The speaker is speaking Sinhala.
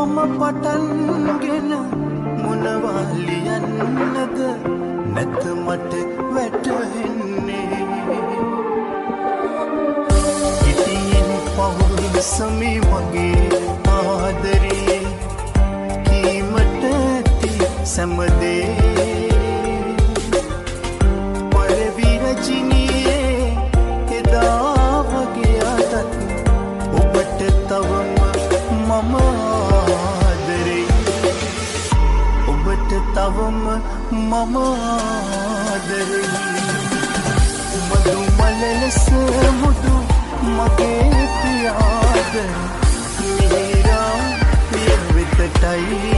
මම පටන්ගෙන මොනවාලියන්නද නැත මට වැටහෙන්නේ ඉතින් පවුල් සමී මගේ ආදරේ කීමට ඇති සැමදේ පරවිරජිනියේ එදා වගේ අදත් ඔබට තවම මම ආදරේ ඔබට තවම මම ආදරේ මధు මලලස මුදු මගේ ප්‍රියාද මිහිරා පිය වෙතටයි